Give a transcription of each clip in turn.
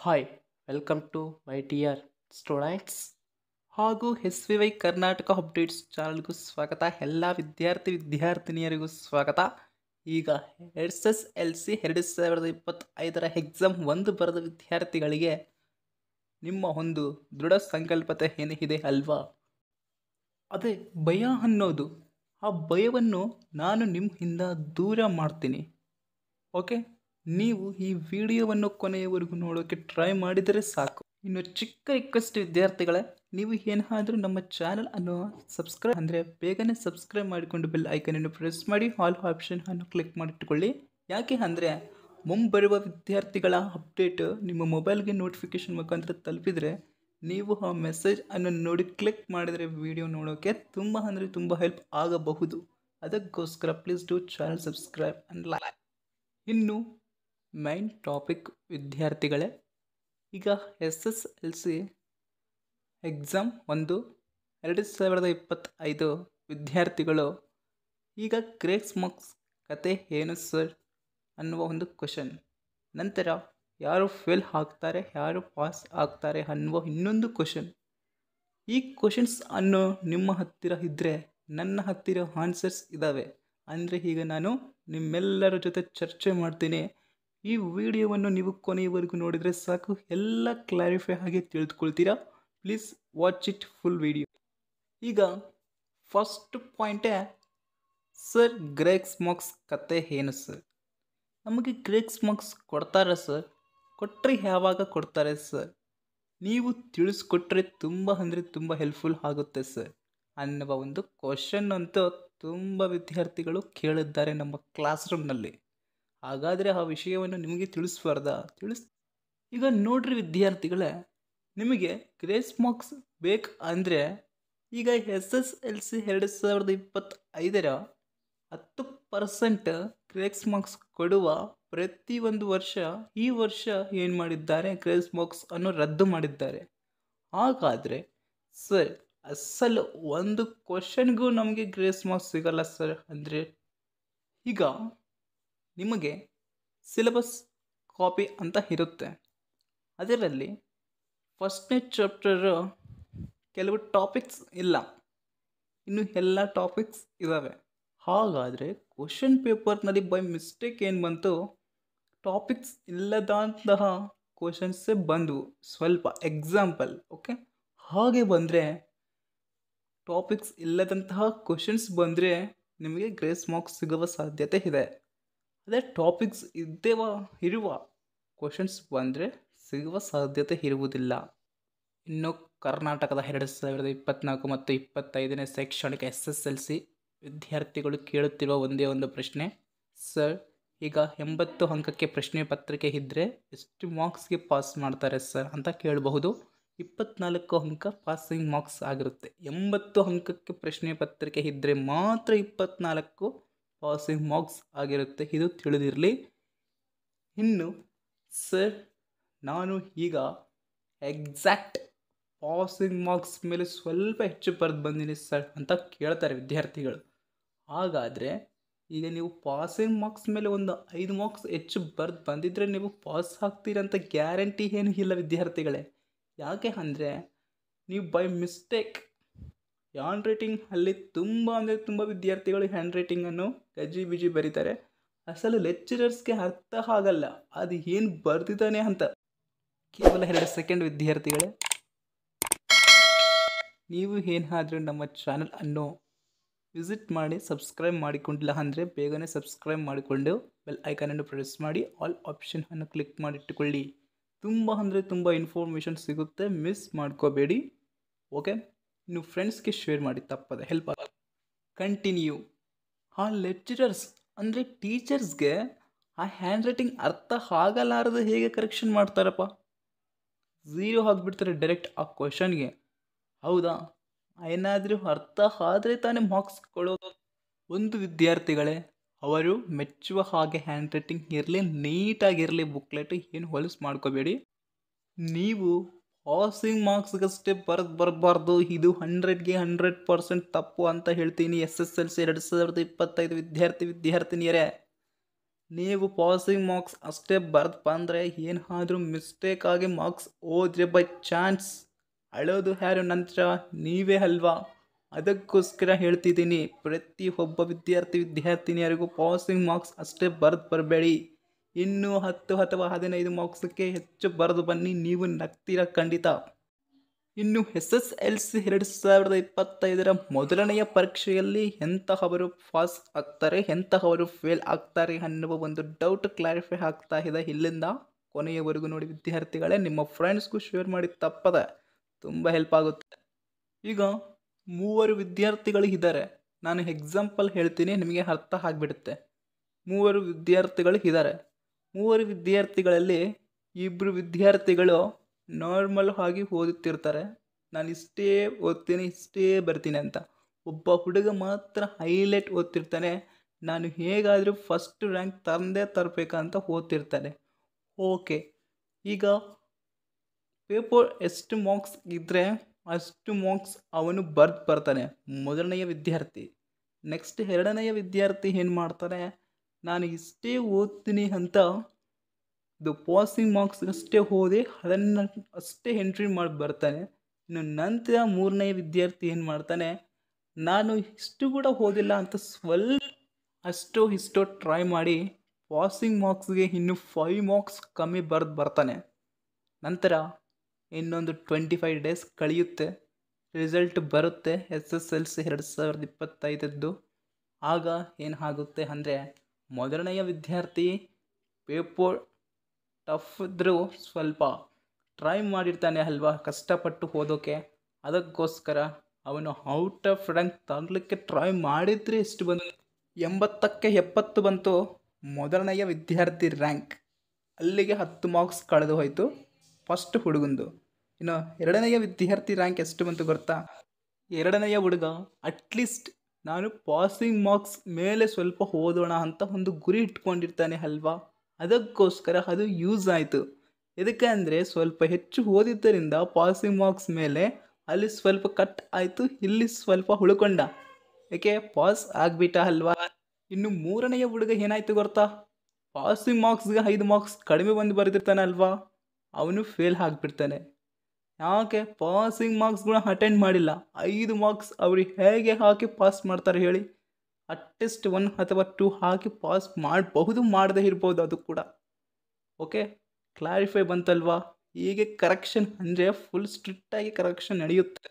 Hi welcome to my dear students ಹಾಗೂ SVY Karnataka updates ಚಾನಲ್ಗೂ ಸ್ವಾಗತ. ಎಲ್ಲ ವಿದ್ಯಾರ್ಥಿನಿಯರಿಗೂ ಸ್ವಾಗತ. ಈಗ SSLC 2025 ಎಕ್ಸಾಮ್ ಒಂದು ಬರೆದ ವಿದ್ಯಾರ್ಥಿಗಳಿಗೆ ನಿಮ್ಮ ಒಂದು ದೃಢ ಸಂಕಲ್ಪತೆ ಏನಿದೆ ಅಲ್ವಾ, ಅದೇ ಭಯ ಅನ್ನೋದು. ಆ ಭಯವನ್ನು ನಾನು ನಿಮ್ಮಿಂದ ದೂರ ಮಾಡ್ತೀನಿ. ಓಕೆ, ನೀವು ಈ ವಿಡಿಯೋವನ್ನು ಕೊನೆಯವರೆಗೂ ನೋಡೋಕ್ಕೆ ಟ್ರೈ ಮಾಡಿದರೆ ಸಾಕು. ಇನ್ನು ಚಿಕ್ಕ ರಿಕ್ವೆಸ್ಟ್ ವಿದ್ಯಾರ್ಥಿಗಳೇ, ನೀವು ಏನಾದರೂ ನಮ್ಮ ಚಾನಲ್ ಅನ್ನು ಸಬ್ಸ್ಕ್ರೈಬ್ ಅಂದರೆ ಬೇಗನೆ ಸಬ್ಸ್ಕ್ರೈಬ್ ಮಾಡಿಕೊಂಡು ಬೆಲ್ ಐಕನನ್ನು ಪ್ರೆಸ್ ಮಾಡಿ ಆಲ್ ಆಪ್ಷನ್ ಅನ್ನು ಕ್ಲಿಕ್ ಮಾಡಿಟ್ಟುಕೊಳ್ಳಿ. ಯಾಕೆ ಅಂದರೆ ಮುಂಬರುವ ವಿದ್ಯಾರ್ಥಿಗಳ ಅಪ್ಡೇಟ್ ನಿಮ್ಮ ಮೊಬೈಲ್ಗೆ ನೋಟಿಫಿಕೇಶನ್ ಮುಖಾಂತರ ತಲುಪಿದರೆ ನೀವು ಆ ಮೆಸೇಜ್ ಅನ್ನು ನೋಡಿ ಕ್ಲಿಕ್ ಮಾಡಿದರೆ ವಿಡಿಯೋ ನೋಡೋಕ್ಕೆ ತುಂಬ ಹೆಲ್ಪ್ ಆಗಬಹುದು. ಅದಕ್ಕೋಸ್ಕರ please do channel subscribe and like. ಇನ್ನು ಮೈನ್ ಟಾಪಿಕ್ ವಿದ್ಯಾರ್ಥಿಗಳೇ, ಈಗ SSLC ಎಕ್ಸಾಮ್ 2025 ವಿದ್ಯಾರ್ಥಿಗಳು ಈಗ ಗ್ರೇಸ್ ಮಾರ್ಕ್ಸ್ ಕತೆ ಏನು ಸರ್ ಅನ್ನುವ ಒಂದು ಕ್ವಶನ್, ನಂತರ ಯಾರು ಫೇಲ್ ಆಗ್ತಾರೆ ಯಾರು ಪಾಸ್ ಆಗ್ತಾರೆ ಅನ್ನುವ ಇನ್ನೊಂದು ಕ್ವಶನ್. ಈ ಕ್ವಶನ್ಸ್ ಅನ್ನು ನಿಮ್ಮ ಹತ್ತಿರ ಇದ್ದರೆ ನನ್ನ ಹತ್ತಿರ ಆನ್ಸರ್ಸ್ ಇದ್ದಾವೆ. ಅಂದರೆ ಈಗ ನಾನು ನಿಮ್ಮೆಲ್ಲರ ಜೊತೆ ಚರ್ಚೆ ಮಾಡ್ತೀನಿ. ಈ ವಿಡಿಯೋವನ್ನು ನೀವು ಕೊನೆಯವರೆಗೂ ನೋಡಿದರೆ ಸಾಕು, ಎಲ್ಲ ಕ್ಲಾರಿಫೈ ಆಗಿ ತಿಳಿದುಕೊಳ್ತೀರಾ. Please watch it full video. ಈಗ ಫಸ್ಟ್ ಪಾಯಿಂಟೇ, ಸರ್ ಗ್ರೇಸ್ ಮಾರ್ಕ್ಸ್ ಕತೆ ಏನು ಸರ್? ನಮಗೆ ಗ್ರೇಸ್ ಮಾರ್ಕ್ಸ್ ಕೊಡ್ತಾರೆ ಸರ್? ಕೊಟ್ಟರೆ ಯಾವಾಗ ಕೊಡ್ತಾರೆ ಸರ್? ನೀವು ತಿಳಿಸ್ಕೊಟ್ರೆ ತುಂಬ ಹೆಲ್ಪ್ಫುಲ್ ಆಗುತ್ತೆ ಸರ್ ಅನ್ನುವ ಒಂದು ಕ್ವಶನ್ ಅಂತೂ ತುಂಬ ವಿದ್ಯಾರ್ಥಿಗಳು ಕೇಳಿದ್ದಾರೆ ನಮ್ಮ ಕ್ಲಾಸ್ ರೂಮ್ನಲ್ಲಿ. ಹಾಗಾದರೆ ಆ ವಿಷಯವನ್ನು ನಿಮಗೆ ತಿಳಿಸ್ಬಾರ್ದಾ? ಈಗ ನೋಡ್ರಿ ವಿದ್ಯಾರ್ಥಿಗಳೇ, ನಿಮಗೆ ಗ್ರೇಸ್ ಮಾರ್ಕ್ಸ್ ಬೇಕು ಅಂದರೆ ಈಗ SSLC 2025 10% ಗ್ರೇಸ್ ಮಾರ್ಕ್ಸ್ ಕೊಡುವ ಪ್ರತಿಯೊಂದು ವರ್ಷ ಈ ವರ್ಷ ಏನು ಮಾಡಿದ್ದಾರೆ, ಗ್ರೇಸ್ ಮಾರ್ಕ್ಸ್ ಅನ್ನು ರದ್ದು ಮಾಡಿದ್ದಾರೆ. ಹಾಗಾದರೆ ಸರ್ ಅಸಲು ಒಂದು ಕ್ವಶನ್ಗೂ ನಮಗೆ ಗ್ರೇಸ್ ಮಾರ್ಕ್ಸ್ ಸಿಗಲ್ಲ ಸರ್ ಅಂದರೆ, ಈಗ ನಿಮಗೆ ಸಿಲೆಬಸ್ ಕಾಪಿ ಅಂತ ಇರುತ್ತೆ. ಅದರಲ್ಲಿ ಫಸ್ಟ್ನೇ ಚಾಪ್ಟರು ಕೆಲವು ಟಾಪಿಕ್ಸ್ ಇಲ್ಲ, ಇನ್ನು ಎಲ್ಲ ಟಾಪಿಕ್ಸ್ ಇದ್ದಾವೆ. ಹಾಗಾದರೆ ಕ್ವಶನ್ ಪೇಪರ್ನಲ್ಲಿ ಬೈ ಮಿಸ್ಟೇಕ್ ಏನು ಬಂತು, ಟಾಪಿಕ್ಸ್ ಇಲ್ಲದಂತಹ ಕ್ವಶನ್ಸೇ ಬಂದವು. ಸ್ವಲ್ಪ ಎಕ್ಸಾಂಪಲ್, ಓಕೆ, ಹಾಗೆ ಬಂದರೆ ಟಾಪಿಕ್ಸ್ ಇಲ್ಲದಂತಹ ಕ್ವಶನ್ಸ್ ಬಂದರೆ ನಿಮಗೆ ಗ್ರೇಸ್ ಮಾರ್ಕ್ಸ್ ಸಿಗುವ ಸಾಧ್ಯತೆ ಇದೆ. ಅದೇ ಟಾಪಿಕ್ಸ್ ಇರುವ ಕ್ವಶನ್ಸ್ ಬಂದರೆ ಸಿಗುವ ಸಾಧ್ಯತೆ ಇರುವುದಿಲ್ಲ. ಇನ್ನು ಕರ್ನಾಟಕದ 2024 ಮತ್ತು 25ನೇ ಶೈಕ್ಷಣಿಕ SSLC ವಿದ್ಯಾರ್ಥಿಗಳು ಕೇಳುತ್ತಿರುವ ಒಂದೇ ಒಂದು ಪ್ರಶ್ನೆ, ಸರ್ ಈಗ 80 ಅಂಕಕ್ಕೆ ಪ್ರಶ್ನೆ ಪತ್ರಿಕೆ ಇದ್ದರೆ ಎಷ್ಟು ಮಾರ್ಕ್ಸ್ಗೆ ಪಾಸ್ ಮಾಡ್ತಾರೆ ಸರ್ ಅಂತ ಕೇಳಬಹುದು. 24 ಅಂಕ ಪಾಸಿಂಗ್ ಮಾರ್ಕ್ಸ್ ಆಗಿರುತ್ತೆ. 80 ಅಂಕಕ್ಕೆ ಪ್ರಶ್ನೆ ಪತ್ರಿಕೆ ಇದ್ದರೆ ಮಾತ್ರ 24 ಪಾಸಿಂಗ್ ಮಾರ್ಕ್ಸ್ ಆಗಿರುತ್ತೆ, ಇದು ತಿಳಿದಿರಲಿ. ಇನ್ನು ಸರ್ ನಾನು ಈಗ ಎಕ್ಸಾಕ್ಟ್ ಪಾಸಿಂಗ್ ಮಾರ್ಕ್ಸ್ ಮೇಲೆ ಸ್ವಲ್ಪ ಹೆಚ್ಚು ಬರೆದು ಬಂದೀನಿ ಸರ್ ಅಂತ ಕೇಳ್ತಾರೆ ವಿದ್ಯಾರ್ಥಿಗಳು. ಹಾಗಾದರೆ ಈಗ ನೀವು ಪಾಸಿಂಗ್ ಮಾರ್ಕ್ಸ್ ಮೇಲೆ ಒಂದು 5 ಮಾರ್ಕ್ಸ್ ಹೆಚ್ಚು ಬರೆದು ಬಂದಿದ್ದರೆ ನೀವು ಪಾಸ್ ಆಗ್ತೀರಂತ ಗ್ಯಾರಂಟಿ ಏನೂ ಇಲ್ಲ ವಿದ್ಯಾರ್ಥಿಗಳೇ. ಯಾಕೆ ಅಂದರೆ ನೀವು ಬೈ ಮಿಸ್ಟೇಕ್ ಹ್ಯಾಂಡ್ ರೈಟಿಂಗ್ ಅಲ್ಲಿ ತುಂಬ ವಿದ್ಯಾರ್ಥಿಗಳು ಹ್ಯಾಂಡ್ ರೈಟಿಂಗನ್ನು ಗಜಿಬಿಜಿ ಬರೀತಾರೆ. ಅಸಲು ಲೆಕ್ಚರರ್ಸ್ಗೆ ಅರ್ಥ ಆಗಲ್ಲ ಅದು ಏನು ಬರ್ದಿದ್ದಾನೆ ಅಂತ. ಕೇವಲ 2 ಸೆಕೆಂಡ್ ವಿದ್ಯಾರ್ಥಿಗಳೇ, ನೀವು ಏನಾದರೂ ನಮ್ಮ ಚಾನಲ್ ಅನ್ನು ವಿಸಿಟ್ ಮಾಡಿ ಸಬ್ಸ್ಕ್ರೈಬ್ ಮಾಡಿಕೊಂಡಿಲ್ಲ ಅಂದರೆ ಬೇಗನೆ ಸಬ್ಸ್ಕ್ರೈಬ್ ಮಾಡಿಕೊಂಡು ಬೆಲ್ ಐಕನನ್ನು ಪ್ರೆಸ್ ಮಾಡಿ ಆಲ್ ಆಪ್ಷನ್ ಅನ್ನು ಕ್ಲಿಕ್ ಮಾಡಿಟ್ಟುಕೊಳ್ಳಿ. ತುಂಬ ಇನ್ಫಾರ್ಮೇಷನ್ ಸಿಗುತ್ತೆ, ಮಿಸ್ ಮಾಡ್ಕೋಬೇಡಿ. ಓಕೆ, ಇನ್ನು ಫ್ರೆಂಡ್ಸ್ಗೆ ಶೇರ್ ಮಾಡಿ, ತಪ್ಪದೆ ಹೆಲ್ಪ್ ಆಗ. ಕಂಟಿನ್ಯೂ. ಆ ಲೆಕ್ಚರರ್ಸ್ ಅಂದರೆ ಟೀಚರ್ಸ್ಗೆ ಆ ಹ್ಯಾಂಡ್ ರೈಟಿಂಗ್ ಅರ್ಥ ಆಗಲಾರದೆ ಹೇಗೆ ಕರೆಕ್ಷನ್ ಮಾಡ್ತಾರಪ್ಪ? 0 ಆಗಿಬಿಡ್ತಾರೆ ಡೈರೆಕ್ಟ್ ಆ ಕ್ವಶನ್ಗೆ. ಹೌದಾ? ಏನಾದರೂ ಅರ್ಥ ಆದರೆ ತಾನೇ ಮಾರ್ಕ್ಸ್ ಕೊಡೋದು. ಒಂದು ವಿದ್ಯಾರ್ಥಿಗಳೇ, ಅವರು ಮೆಚ್ಚುವ ಹಾಗೆ ಹ್ಯಾಂಡ್ ರೈಟಿಂಗ್ ಇರಲಿ, ನೀಟಾಗಿರಲಿ ಬುಕ್ಲೆಟ್, ಏನು ಹೊಲಸು ಮಾಡ್ಕೋಬೇಡಿ. ನೀವು ಪಾಸಿಂಗ್ ಮಾರ್ಕ್ಸ್ಗಷ್ಟೇ ಬರಬಾರ್ದು, ಇದು 100ಗೆ 100% ತಪ್ಪು ಅಂತ ಹೇಳ್ತೀನಿ. SSLC 2025 ವಿದ್ಯಾರ್ಥಿನಿಯರೇ, ನೀವು ಪಾಸಿಂಗ್ ಮಾರ್ಕ್ಸ್ ಅಷ್ಟೇ ಬರೆದು ಬಂದರೆ ಏನಾದರೂ ಮಿಸ್ಟೇಕ್ ಆಗಿ ಮಾರ್ಕ್ಸ್ ಹೋದ್ರೆ ಬೈ ಚಾನ್ಸ್ ಅಳೋದು ಯಾರು ನಂತರ ನೀವೇ ಅಲ್ವಾ. ಅದಕ್ಕೋಸ್ಕರ ಹೇಳ್ತಿದ್ದೀನಿ, ಪ್ರತಿಯೊಬ್ಬ ವಿದ್ಯಾರ್ಥಿನಿಯರಿಗೂ ಪಾಸಿಂಗ್ ಮಾರ್ಕ್ಸ್ ಅಷ್ಟೇ ಬರೆದು ಬರಬೇಡಿ. ಇನ್ನೂ 10 ಅಥವಾ 15 ಮಾರ್ಕ್ಸಕ್ಕೆ ಹೆಚ್ಚು ಬರೆದು ಬನ್ನಿ, ನೀವು ನಗ್ತೀರ ಖಂಡಿತ. ಇನ್ನು SSLC 2025ರ ಮೊದಲನೆಯ ಪರೀಕ್ಷೆಯಲ್ಲಿ ಎಂತಹವರು ಪಾಸ್ ಆಗ್ತಾರೆ, ಎಂತಹವರು ಫೇಲ್ ಆಗ್ತಾರೆ ಅನ್ನುವ ಒಂದು ಡೌಟ್ ಕ್ಲಾರಿಫೈ ಆಗ್ತಾ ಇದೆ. ಇಲ್ಲಿಂದ ಕೊನೆಯವರೆಗೂ ನೋಡಿ ವಿದ್ಯಾರ್ಥಿಗಳೇ, ನಿಮ್ಮ ಫ್ರೆಂಡ್ಸ್ಗೂ ಶೇರ್ ಮಾಡಿ ತಪ್ಪದೆ, ತುಂಬ ಹೆಲ್ಪ್ ಆಗುತ್ತೆ. ಈಗ 3 ವಿದ್ಯಾರ್ಥಿಗಳು ಇದ್ದಾರೆ. ನಾನು ಎಕ್ಸಾಂಪಲ್ ಹೇಳ್ತೀನಿ, ನಿಮಗೆ ಅರ್ಥ ಆಗಿಬಿಡುತ್ತೆ. 3 ವಿದ್ಯಾರ್ಥಿಗಳು ಇದ್ದಾರೆ. 3 ವಿದ್ಯಾರ್ಥಿಗಳಲ್ಲಿ 2 ವಿದ್ಯಾರ್ಥಿಗಳು ನಾರ್ಮಲ್ ಆಗಿ ಓದುತ್ತಿರ್ತಾರೆ. ನಾನು ಇಷ್ಟೇ ಓದ್ತೀನಿ, ಇಷ್ಟೇ ಬರ್ತೀನಿ ಅಂತ. ಒಬ್ಬ ಹುಡುಗ ಮಾತ್ರ ಹೈಲೈಟ್ ಓದ್ತಿರ್ತಾನೆ. ನಾನು ಹೇಗಾದರೂ ಫಸ್ಟ್ ರ್ಯಾಂಕ್ ತರಬೇಕಂತ ಓದ್ತಿರ್ತಾನೆ. ಓಕೆ, ಈಗ ಪೇಪರ್ ಎಷ್ಟು ಮಾರ್ಕ್ಸ್ ಇದ್ದರೆ ಅಷ್ಟು ಮಾರ್ಕ್ಸ್ ಅವನು ಬರ್ತಾನೆ, ಮೊದಲನೆಯ ವಿದ್ಯಾರ್ಥಿ. ನೆಕ್ಸ್ಟ್ ಎರಡನೆಯ ವಿದ್ಯಾರ್ಥಿ ಏನು ಮಾಡ್ತಾನೆ, ನಾನು ಇಷ್ಟೇ ಓದ್ತೀನಿ ಅಂತ ಇದು ಪಾಸಿಂಗ್ ಮಾರ್ಕ್ಸ್ ಅಷ್ಟೇ ಓದಿ ಅದನ್ನು ಅಷ್ಟೇ ಎಂಟ್ರಿ ಮಾಡಿ ಬರ್ತಾನೆ. ಇನ್ನು ನಂತರ ಮೂರನೆಯ ವಿದ್ಯಾರ್ಥಿ ಏನು ಮಾಡ್ತಾನೆ, ನಾನು ಇಷ್ಟು ಕೂಡ ಓದಿಲ್ಲ ಅಂತ ಸ್ವಲ್ಪ ಇಷ್ಟೋ ಟ್ರೈ ಮಾಡಿ ಪಾಸಿಂಗ್ ಮಾರ್ಕ್ಸ್ಗೆ ಇನ್ನು 5 ಮಾರ್ಕ್ಸ್ ಕಮ್ಮಿ ಬರ್ತಾನೆ. ನಂತರ ಇನ್ನೊಂದು 25 ಡೇಸ್ ಕಳೆಯುತ್ತೆ, ರಿಸಲ್ಟ್ ಬರುತ್ತೆ SSLC 2025ದ್ದು. ಆಗ ಏನಾಗುತ್ತೆ ಅಂದರೆ, ಮೊದಲನೆಯ ವಿದ್ಯಾರ್ಥಿ ಪೇಪರ್ ಟಫ್ ಇದ್ದರೂ ಸ್ವಲ್ಪ ಟ್ರೈ ಮಾಡಿರ್ತಾನೆ ಅಲ್ವಾ, ಕಷ್ಟಪಟ್ಟು ಓದೋಕ್ಕೆ. ಅದಕ್ಕೋಸ್ಕರ ಅವನು ಔಟ್ ಆಫ್ ರ್ಯಾಂಕ್ ತರಲಿಕ್ಕೆ ಟ್ರೈ ಮಾಡಿದರೆ ಎಷ್ಟು ಬಂತು, 80ಕ್ಕೆ 70 ಬಂತು ಮೊದಲನೆಯ ವಿದ್ಯಾರ್ಥಿ ರ್ಯಾಂಕ್. ಅಲ್ಲಿಗೆ 10 ಮಾರ್ಕ್ಸ್ ಕಳೆದು ಹೋಯಿತು ಫಸ್ಟ್ ಹುಡುಗಂದು. ಇನ್ನು ಎರಡನೆಯ ವಿದ್ಯಾರ್ಥಿ ರ್ಯಾಂಕ್ ಎಷ್ಟು ಬಂತು ಗೊತ್ತಾ, ಎರಡನೆಯ ಹುಡುಗ ಅಟ್ಲೀಸ್ಟ್ ನಾನು ಪಾಸಿಂಗ್ ಮಾರ್ಕ್ಸ್ ಮೇಲೆ ಸ್ವಲ್ಪ ಓದೋಣ ಅಂತ ಒಂದು ಗುರಿ ಇಟ್ಕೊಂಡಿರ್ತಾನೆ ಅಲ್ವಾ. ಅದಕ್ಕೋಸ್ಕರ ಅದು ಯೂಸ್ ಆಯಿತು. ಎದಕ್ಕೆ ಅಂದರೆ, ಸ್ವಲ್ಪ ಹೆಚ್ಚು ಓದಿದ್ದರಿಂದ ಪಾಸಿಂಗ್ ಮಾರ್ಕ್ಸ್ ಮೇಲೆ ಅಲ್ಲಿ ಸ್ವಲ್ಪ ಕಟ್ ಆಯಿತು, ಇಲ್ಲಿ ಸ್ವಲ್ಪ ಉಳ್ಕೊಂಡ, ಏಕೆ ಪಾಸ್ ಆಗಿಬಿಟ್ಟ ಅಲ್ವಾ. ಇನ್ನು ಮೂರನೆಯ ಹುಡುಗ ಏನಾಯಿತು ಗೊತ್ತಾ, ಪಾಸಿಂಗ್ ಮಾರ್ಕ್ಸ್ಗೆ 5 ಮಾರ್ಕ್ಸ್ ಕಡಿಮೆ ಬಂದು ಬರೆದಿರ್ತಾನೆ ಅಲ್ವಾ, ಅವನು ಫೇಲ್ ಆಗಿಬಿಡ್ತಾನೆ. ಯಾಕೆ, ಪಾಸಿಂಗ್ ಮಾರ್ಕ್ಸ್ಗಳನ್ನ ಅಟೆಂಡ್ ಮಾಡಿಲ್ಲ. 5 ಮಾರ್ಕ್ಸ್ ಅವ್ರಿಗೆ ಹೇಗೆ ಹಾಕಿ ಪಾಸ್ ಮಾಡ್ತಾರೆ ಹೇಳಿ. ಅಟ್ಲೀಸ್ಟ್ 1 ಅಥವಾ 2 ಹಾಕಿ ಪಾಸ್ ಮಾಡಬಹುದು, ಮಾಡದೇ ಇರ್ಬೋದು ಅದು ಕೂಡ. ಓಕೆ, ಕ್ಲಾರಿಫೈ ಬಂತಲ್ವಾ. ಹೀಗೆ ಕರೆಕ್ಷನ್ ಅಂದರೆ ಫುಲ್ ಸ್ಟ್ರಿಕ್ಟಾಗಿ ಕರೆಕ್ಷನ್ ನಡೆಯುತ್ತೆ.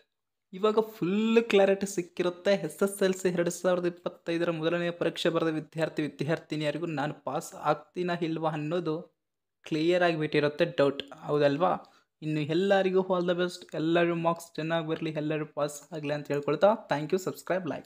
ಇವಾಗ ಫುಲ್ ಕ್ಲಾರಿಟಿ ಸಿಕ್ಕಿರುತ್ತೆ. SSLC 2025ರ ಮೊದಲನೆಯ ಪರೀಕ್ಷೆ ಬರೆದ ವಿದ್ಯಾರ್ಥಿನಿಯರಿಗೂ ನಾನು ಪಾಸ್ ಆಗ್ತೀನಾ ಇಲ್ವಾ ಅನ್ನೋದು ಕ್ಲಿಯರ್ ಆಗಿಬಿಟ್ಟಿರುತ್ತೆ ಡೌಟ್, ಹೌದಲ್ವಾ. ಇನ್ನು ಎಲ್ಲರಿಗೂ ಆಲ್ ದ ಬೆಸ್ಟ್, ಎಲ್ಲರೂ ಮಾರ್ಕ್ಸ್ ಚೆನ್ನಾಗಿ ಬರಲಿ, ಎಲ್ಲರೂ ಪಾಸ್ ಆಗಲಿ ಅಂತ ಹೇಳ್ಕೊಳ್ತಾ ಥ್ಯಾಂಕ್ ಯು. Subscribe, like.